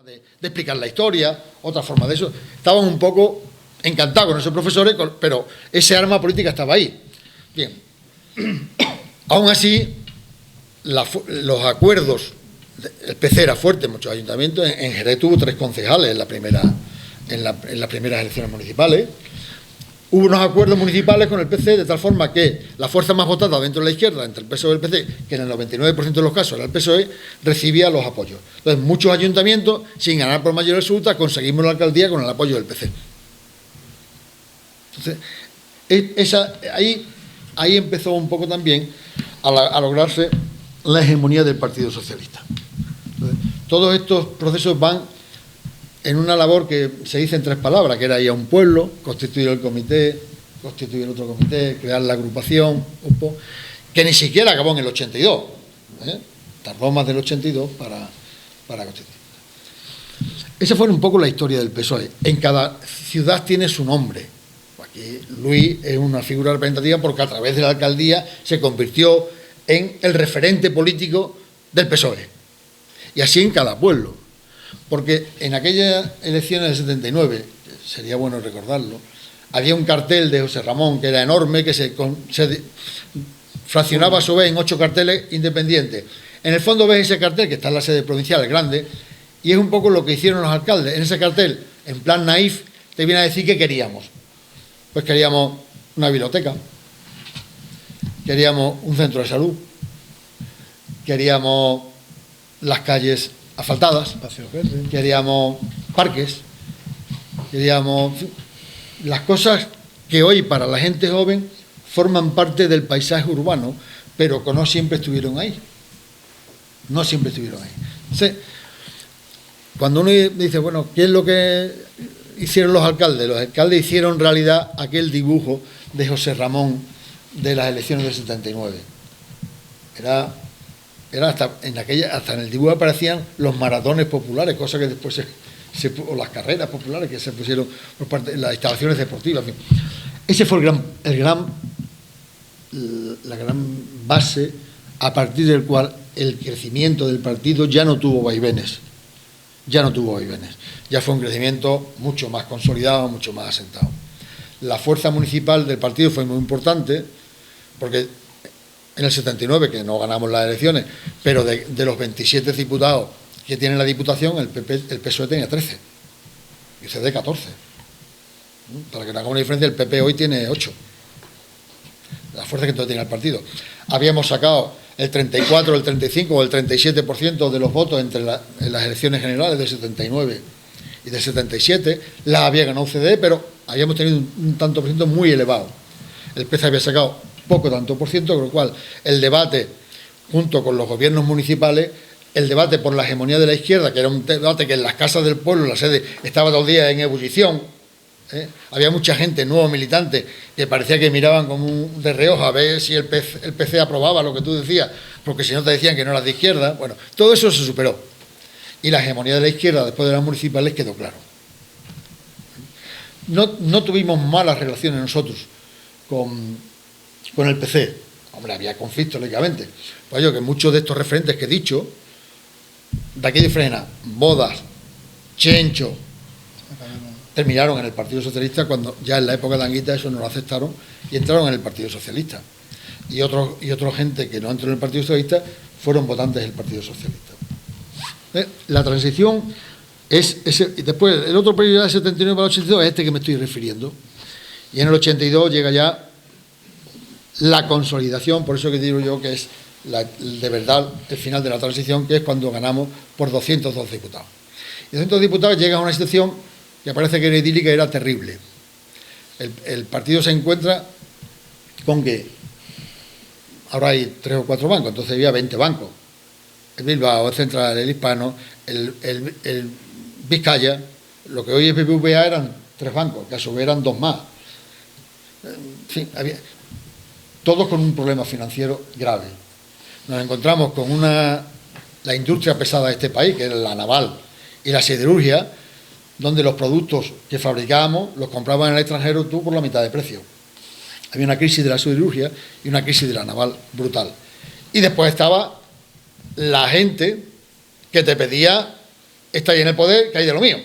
de explicar la historia, otra forma de eso. Estaban un poco encantados con esos profesores, pero ese arma política estaba ahí. Bien, aún así, los acuerdos, el PC era fuerte en muchos ayuntamientos. En Jerez tuvo 3 concejales en las primeras elecciones municipales. Hubo unos acuerdos municipales con el PC de tal forma que la fuerza más votada dentro de la izquierda, entre el PSOE y el PC, que en el 99% de los casos era el PSOE, recibía los apoyos. Entonces, muchos ayuntamientos, sin ganar por mayoría absoluta, conseguimos la alcaldía con el apoyo del PC. Entonces, ahí empezó un poco también a lograrse la hegemonía del Partido Socialista. Entonces, todos estos procesos van en una labor que se dice en 3 palabras, que era ir a un pueblo, constituir el comité, constituir otro comité, crear la agrupación, que ni siquiera acabó en el 82, tardó más del 82 para constituir. Esa fue un poco la historia del PSOE. En cada ciudad tiene su nombre. Aquí Luis es una figura representativa porque a través de la alcaldía se convirtió en el referente político del PSOE. Y así en cada pueblo. Porque en aquellas elecciones del 79, sería bueno recordarlo, había un cartel de José Ramón que era enorme, que se fraccionaba a su vez en 8 carteles independientes. En el fondo ves ese cartel, que está en la sede provincial, grande, y es un poco lo que hicieron los alcaldes. En ese cartel, en plan naif, te viene a decir qué queríamos. Pues queríamos una biblioteca, queríamos un centro de salud, queríamos las calles asfaltadas, queríamos parques, queríamos las cosas que hoy para la gente joven forman parte del paisaje urbano, pero que no siempre estuvieron ahí. No siempre estuvieron ahí. Entonces, cuando uno dice, bueno, ¿qué es lo que hicieron los alcaldes? Los alcaldes hicieron en realidad aquel dibujo de José Ramón de las elecciones del 79. Era hasta en el dibujo aparecían los maratones populares, cosas que después o las carreras populares que se pusieron por parte de las instalaciones deportivas. En fin. Ese fue la gran base a partir del cual el crecimiento del partido ya no tuvo vaivenes. Ya fue un crecimiento mucho más consolidado, mucho más asentado. La fuerza municipal del partido fue muy importante, porque en el 79, que no ganamos las elecciones, pero de los 27 diputados que tienen la diputación, el PSOE tenía 13 y el CD 14. Para que no haga una diferencia, el PP hoy tiene 8. La fuerza que entonces tenía el partido. Habíamos sacado el 34, el 35 o el 37% de los votos en las elecciones generales del 79 y del 77. Las había ganado UCD, pero habíamos tenido un tanto por ciento muy elevado. El PC había sacado poco tanto por ciento, con lo cual el debate, junto con los gobiernos municipales, el debate por la hegemonía de la izquierda, que era un debate que en las casas del pueblo, en la sede, estaba todo el día en ebullición. Había mucha gente, nuevos militantes, que parecía que miraban como de reojo a ver si el PC aprobaba lo que tú decías, porque si no te decían que no eras de izquierda. Bueno, todo eso se superó. Y la hegemonía de la izquierda, después de las municipales, quedó claro. No tuvimos malas relaciones nosotros con el PC. Hombre, había conflictos, lógicamente. Pues yo que muchos de estos referentes que he dicho, de aquí de Frena, Bodas, Chencho, terminaron en el Partido Socialista cuando ya en la época de Anguita eso no lo aceptaron y entraron en el Partido Socialista. Y otra gente que no entró en el Partido Socialista fueron votantes del Partido Socialista. La transición es ese. Y después, el otro periodo del 79 para el 82 es este que me estoy refiriendo. Y en el 82 llega ya la consolidación, por eso que digo yo que es de verdad el final de la transición, que es cuando ganamos por 202 diputados. Y 200 diputados llega a una situación que parece que era idílica y era terrible. El partido se encuentra con que ahora hay 3 o 4 bancos, entonces había 20 bancos. El Bilbao, el Central, el Hispano, el Vizcaya, lo que hoy es BBVA eran 3 bancos, que a su vez eran 2 más. En fin, todos con un problema financiero grave. Nos encontramos con la industria pesada de este país, que es la naval y la siderurgia, donde los productos que fabricábamos los compraban en el extranjero tú por la mitad de precio. Había una crisis de la siderurgia y una crisis de la naval brutal. Y después estaba la gente que te pedía estáis en el poder, que hay de lo mío.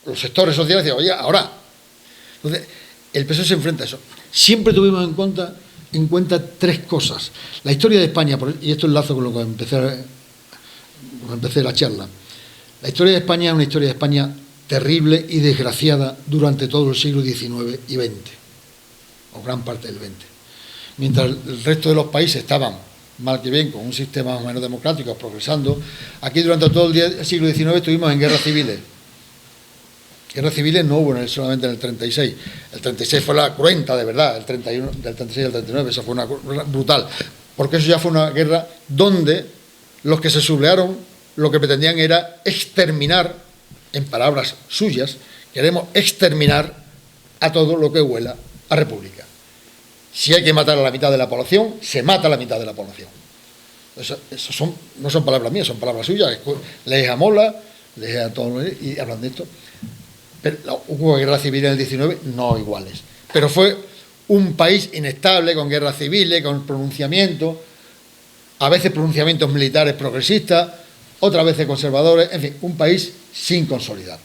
Los sectores sociales decían, oye, ahora. Entonces, el PSOE se enfrenta a eso. Siempre tuvimos en cuenta tres cosas. La historia de España, y esto enlazo con lo que empecé la charla. La historia de España es una historia de España terrible y desgraciada durante todo el siglo XIX y XX, o gran parte del XX. Mientras el resto de los países estaban, mal que bien, con un sistema más o menos democrático, progresando, aquí durante todo el siglo XIX estuvimos en guerras civiles. Guerras civiles no hubo solamente en el 36. El 36 fue la cruenta, de verdad, el 31, del 36 al 39, esa fue una brutal. Porque eso ya fue una guerra donde los que se sublevaron lo que pretendían era exterminar, en palabras suyas, queremos exterminar a todo lo que huela a república. Si hay que matar a la mitad de la población, se mata a la mitad de la población. Eso no son palabras mías, son palabras suyas. Lees a Mola, lees a todos y hablan de esto. Pero hubo guerra civil en el 19, no iguales. Pero fue un país inestable, con guerras civiles, con pronunciamientos, a veces pronunciamientos militares progresistas, otras veces conservadores, en fin, un país sin consolidar.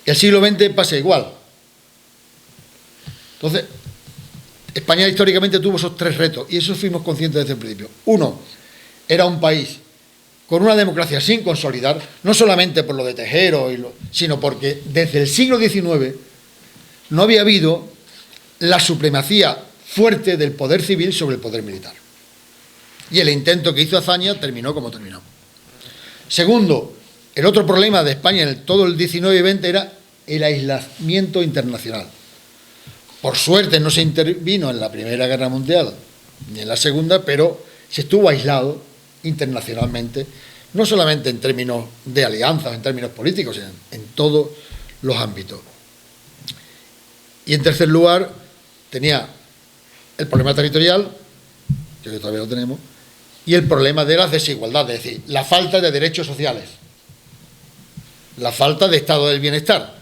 Y el siglo XX pasa igual. Entonces, España históricamente tuvo esos tres retos, y eso fuimos conscientes desde el principio. Uno, era un país con una democracia sin consolidar, no solamente por lo de Tejero, sino porque desde el siglo XIX no había habido la supremacía fuerte del poder civil sobre el poder militar. Y el intento que hizo Azaña terminó como terminó. Segundo, el otro problema de España en todo el XIX y XX era el aislamiento internacional. Por suerte no se intervino en la Primera Guerra Mundial ni en la Segunda, pero se estuvo aislado internacionalmente, no solamente en términos de alianzas, en términos políticos, sino en todos los ámbitos. Y en tercer lugar, tenía el problema territorial, que todavía lo tenemos, y el problema de las desigualdades, es decir, la falta de derechos sociales, la falta de estado del bienestar.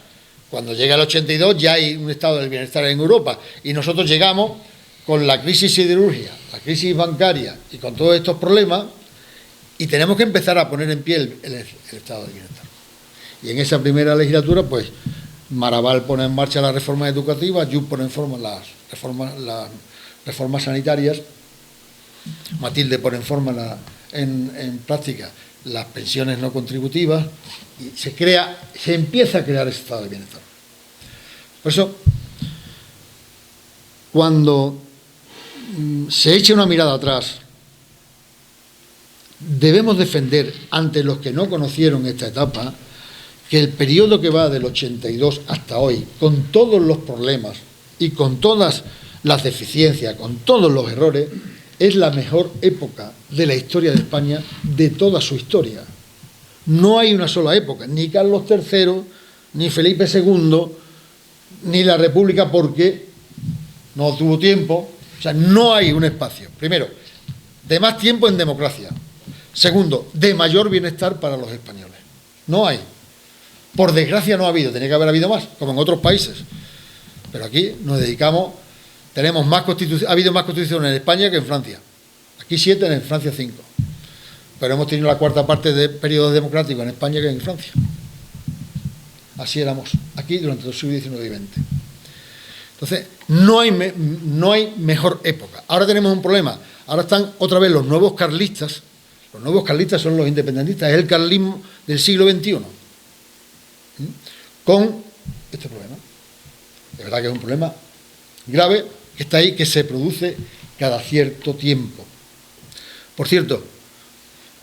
Cuando llega el 82 ya hay un estado del bienestar en Europa y nosotros llegamos con la crisis siderúrgica, la crisis bancaria y con todos estos problemas y tenemos que empezar a poner en pie el estado del bienestar. Y en esa primera legislatura, pues, Maragall pone en marcha las reformas educativas, Yup pone en forma las reformas sanitarias, Matilde pone en forma en práctica las pensiones no contributivas y se empieza a crear ese estado de bienestar. Por eso, cuando se echa una mirada atrás, debemos defender ante los que no conocieron esta etapa que el periodo que va del 82 hasta hoy, con todos los problemas y con todas las deficiencias, con todos los errores, es la mejor época de la historia de España, de toda su historia. No hay una sola época, ni Carlos III, ni Felipe II, ni la República, porque no tuvo tiempo. O sea, no hay un espacio, primero, de más tiempo en democracia. Segundo, de mayor bienestar para los españoles. No hay. Por desgracia no ha habido, tenía que haber habido más, como en otros países. Pero aquí nos dedicamos, tenemos más constituciones, ha habido más constituciones en España que en Francia. Aquí 7, en Francia 5. Pero hemos tenido la cuarta parte de periodo democrático en España que en Francia. Así éramos aquí durante el siglo XIX y XX. Entonces, no hay mejor época. Ahora tenemos un problema. Ahora están otra vez los nuevos carlistas. Los nuevos carlistas son los independentistas. Es el carlismo del siglo XXI. Con este problema. De verdad que es un problema grave que está ahí, que se produce cada cierto tiempo. Por cierto,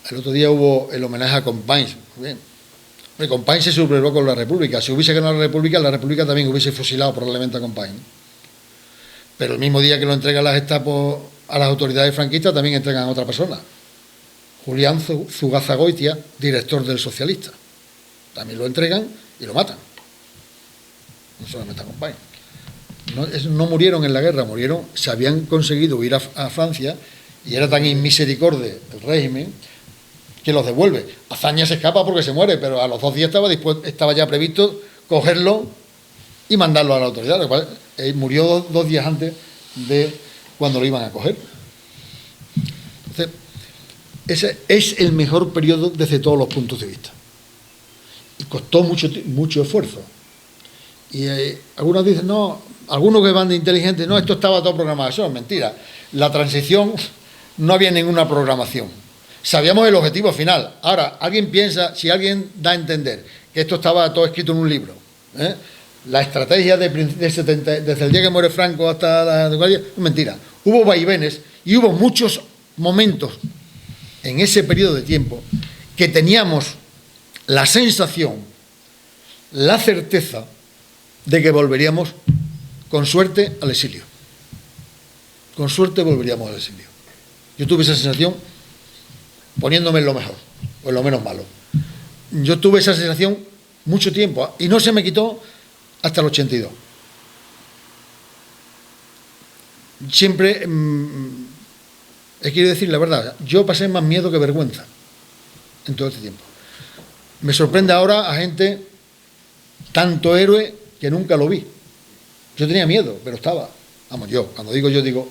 el otro día hubo el homenaje a Companys. Muy bien. Companys se sublevó con la República. Si hubiese ganado la República también hubiese fusilado probablemente a Companys. Pero el mismo día que lo entregan las Gestapo a las autoridades franquistas, también entregan a otra persona. Julián Zugazagoitia, director del Socialista. También lo entregan y lo matan. No solamente a Companys. No murieron en la guerra, se habían conseguido ir a Francia y era tan inmisericorde el régimen que los devuelve. Azaña se escapa porque se muere, pero a los 2 días estaba ya previsto cogerlo y mandarlo a la autoridad, lo cual murió 2 días antes de cuando lo iban a coger. Entonces, ese es el mejor periodo desde todos los puntos de vista. y costó mucho esfuerzo. Y algunos dicen, no, algunos que van de inteligentes, no, esto estaba todo programado. Eso es mentira. La transición no había ninguna programación. Sabíamos el objetivo final. Ahora, alguien piensa, si alguien da a entender que esto estaba todo escrito en un libro, la estrategia desde el día que muere Franco hasta la democracia, es mentira. Hubo vaivenes y hubo muchos momentos en ese periodo de tiempo que teníamos la sensación, la certeza de que volveríamos con suerte al exilio. Con suerte volveríamos al exilio. Yo tuve esa sensación poniéndome en lo mejor o en lo menos malo. Yo tuve esa sensación mucho tiempo y no se me quitó hasta el 82. Siempre, quiero decir la verdad, yo pasé más miedo que vergüenza en todo este tiempo. Me sorprende ahora a gente, tanto héroe, que nunca lo vi. Yo tenía miedo, pero estaba. Vamos, yo, cuando digo yo, digo,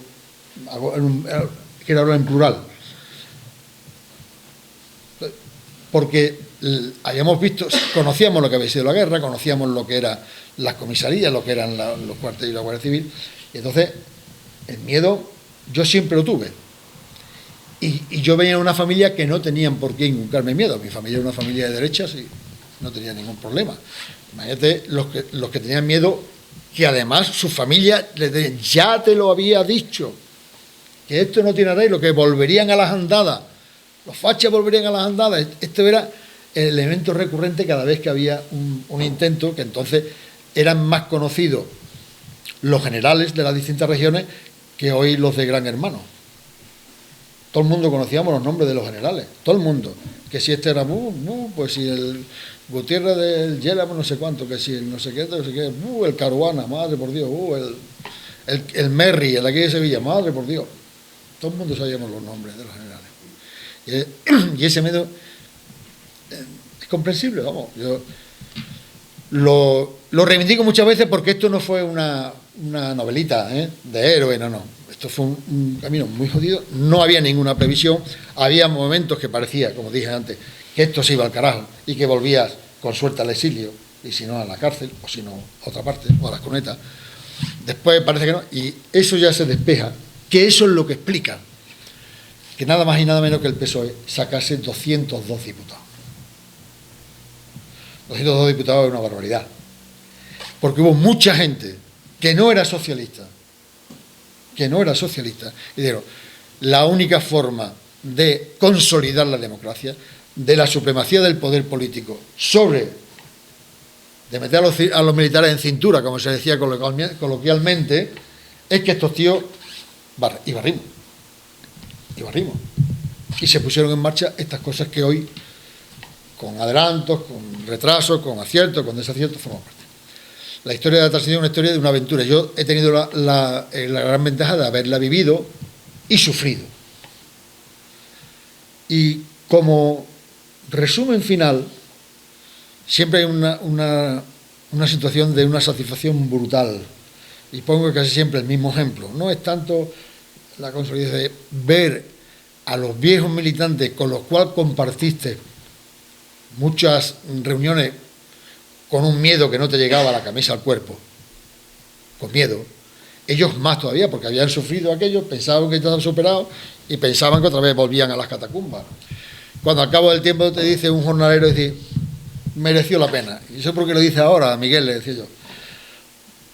quiero hablar en plural. Porque habíamos visto, conocíamos lo que había sido la guerra, conocíamos lo que eran las comisarías, lo que eran los cuarteles y la Guardia Civil, y entonces el miedo yo siempre lo tuve. Y yo venía de una familia que no tenían por qué inculcarme miedo. Mi familia era una familia de derechas y no tenía ningún problema. Imagínate los que tenían miedo, que además su familia les decían, ya te lo había dicho, que esto no tiene arreglo, que volverían a las andadas, los fachas volverían a las andadas. Esto era el elemento recurrente cada vez que había un intento, que entonces eran más conocidos los generales de las distintas regiones que hoy los de Gran Hermano. Todo el mundo conocíamos los nombres de los generales, todo el mundo. Que si este era pues si el Gutiérrez del Yélamo, no sé cuánto, que si el no sé qué, el Caruana, madre por Dios, el Merry, el de aquí de Sevilla, madre por Dios. Todo el mundo sabíamos los nombres de los generales. Y ese miedo es comprensible, vamos. Yo lo reivindico muchas veces porque esto no fue una novelita de héroe, no. Esto fue un camino muy jodido, no había ninguna previsión, había momentos que parecía, como dije antes, que esto se iba al carajo y que volvías con suerte al exilio, y si no a la cárcel, o si no a otra parte, o a las cunetas. Después parece que no, y eso ya se despeja, que eso es lo que explica que nada más y nada menos que el PSOE sacase 202 diputados. 202 diputados es una barbaridad, porque hubo mucha gente que no era socialista, y dijeron, la única forma de consolidar la democracia, de la supremacía del poder político de meter a los militares en cintura, como se decía coloquialmente, es que estos tíos barrimos. Y se pusieron en marcha estas cosas que hoy, con adelantos, con retrasos, con aciertos, con desaciertos, forman parte. La historia de la transición es una historia de una aventura. Yo he tenido la gran ventaja de haberla vivido y sufrido. Y como resumen final, siempre hay una situación de una satisfacción brutal. Y pongo casi siempre el mismo ejemplo. No es tanto la consolidación de ver a los viejos militantes con los cuales compartiste muchas reuniones con un miedo que no te llegaba a la camisa al cuerpo, con miedo. Ellos más todavía, porque habían sufrido aquello, pensaban que estaban superados y pensaban que otra vez volvían a las catacumbas. Cuando al cabo del tiempo te dice un jornalero, dice, mereció la pena. Y eso porque lo dice ahora, a Miguel le decía yo.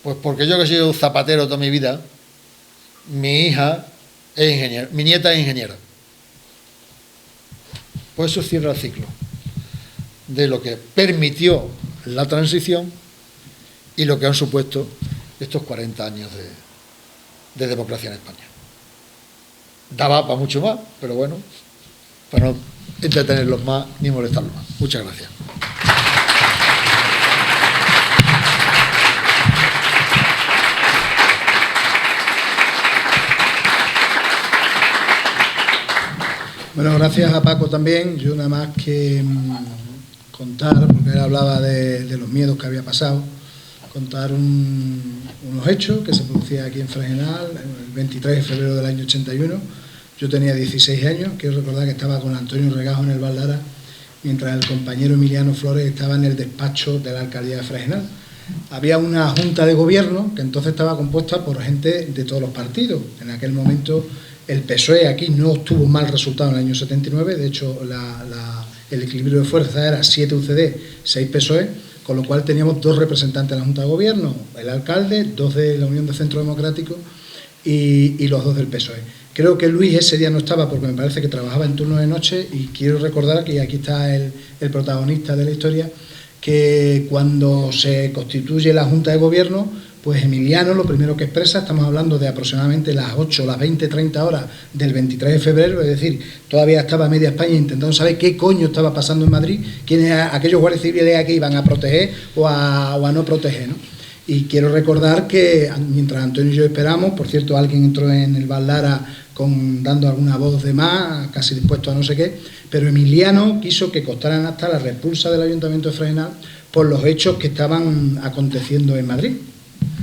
Pues porque yo que he sido zapatero toda mi vida, mi hija es ingeniera, mi nieta es ingeniera. Pues eso cierra el ciclo de lo que permitió la transición y lo que han supuesto estos 40 años de democracia en España. Daba para mucho más, pero bueno, para no entretenerlos más ni molestarlos más. Muchas gracias. Bueno, gracias a Paco también. Yo nada más que contar, porque él hablaba de los miedos que había pasado, contar unos hechos que se producían aquí en Fregenal el 23 de febrero del año 81. Yo tenía 16 años, quiero recordar que estaba con Antonio Regajo en el Valdara mientras el compañero Emiliano Flores estaba en el despacho de la alcaldía de Fregenal. Había una junta de gobierno que entonces estaba compuesta por gente de todos los partidos. En aquel momento el PSOE aquí no obtuvo mal resultado en el año 79, de hecho el equilibrio de fuerzas era 7 UCD, 6 PSOE, con lo cual teníamos 2 representantes en la junta de gobierno, el alcalde, 2 de la Unión de Centro Democrático y los 2 del PSOE. Creo que Luis ese día no estaba porque me parece que trabajaba en turno de noche, y quiero recordar que aquí está el protagonista de la historia, que cuando se constituye la Junta de Gobierno, pues Emiliano lo primero que expresa, estamos hablando de aproximadamente las 8, las 20, 30 horas del 23 de febrero, es decir, todavía estaba media España intentando saber qué coño estaba pasando en Madrid, quiénes aquellos guardias civiles aquí iban a proteger o a no proteger, ¿no? Y quiero recordar que mientras Antonio y yo esperamos, por cierto, alguien entró en el Bar Lara dando alguna voz de más, casi dispuesto a no sé qué, pero Emiliano quiso que constaran hasta la repulsa del Ayuntamiento de Fregenal por los hechos que estaban aconteciendo en Madrid.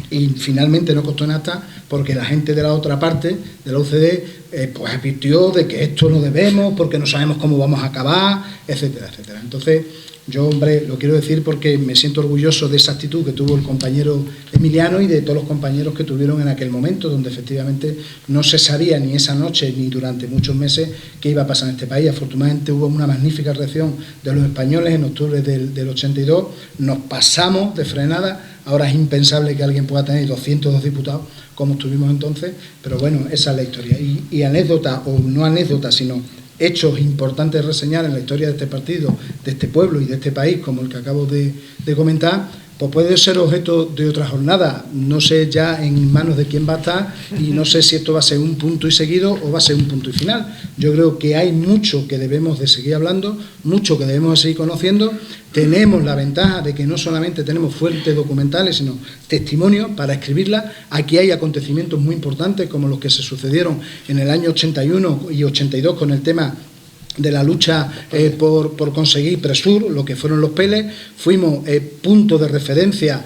Y finalmente no costó nada porque la gente de la otra parte, de la UCD, pues advirtió de que esto no debemos, porque no sabemos cómo vamos a acabar, etcétera, etcétera. Entonces, yo, hombre, lo quiero decir porque me siento orgulloso de esa actitud que tuvo el compañero Emiliano y de todos los compañeros que tuvieron en aquel momento, donde efectivamente no se sabía ni esa noche ni durante muchos meses qué iba a pasar en este país. Afortunadamente hubo una magnífica reacción de los españoles en octubre del 82, nos pasamos de frenada. Ahora es impensable que alguien pueda tener 202 diputados como estuvimos entonces, pero bueno, esa es la historia. Y anécdota, o no anécdota, sino hechos importantes de reseñar en la historia de este partido, de este pueblo y de este país, como el que acabo de comentar, pues puede ser objeto de otra jornada. No sé ya en manos de quién va a estar y no sé si esto va a ser un punto y seguido o va a ser un punto y final. Yo creo que hay mucho que debemos de seguir hablando, mucho que debemos de seguir conociendo. Tenemos la ventaja de que no solamente tenemos fuentes documentales, sino testimonios para escribirlas. Aquí hay acontecimientos muy importantes como los que se sucedieron en el año 81 y 82 con el tema de la lucha por conseguir Presur, lo que fueron los PELES. Fuimos punto de referencia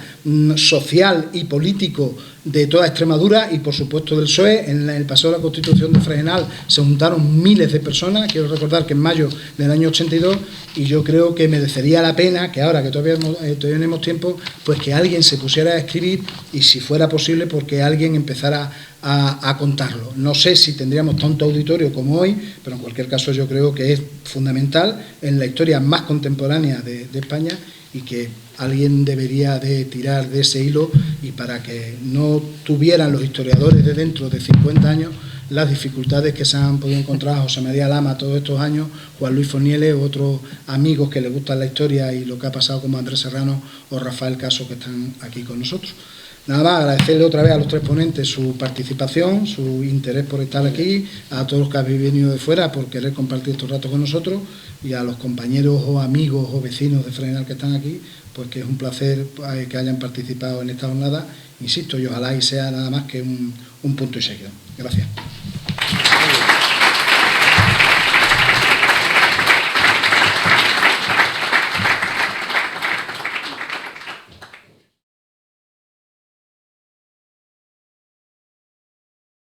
social y político de toda Extremadura y por supuesto del PSOE. En el paseo de la Constitución de Fregenal se juntaron miles de personas, quiero recordar que en mayo del año 82, y yo creo que merecería la pena que ahora que todavía tenemos tiempo, pues que alguien se pusiera a escribir y si fuera posible porque alguien empezara a contarlo. No sé si tendríamos tanto auditorio como hoy, pero en cualquier caso yo creo que es fundamental en la historia más contemporánea de España y que alguien debería de tirar de ese hilo y para que no tuvieran los historiadores de dentro de 50 años las dificultades que se han podido encontrar José María Lama todos estos años, Juan Luis Fornieles o otros amigos que les gustan la historia y lo que ha pasado como Andrés Serrano o Rafael Caso que están aquí con nosotros. Nada más, agradecerle otra vez a los 3 ponentes su participación, su interés por estar aquí, a todos los que habéis venido de fuera por querer compartir estos ratos con nosotros y a los compañeros o amigos o vecinos de Fregenal que están aquí, pues que es un placer que hayan participado en esta jornada, insisto, y ojalá y sea nada más que un punto y seguido. Gracias.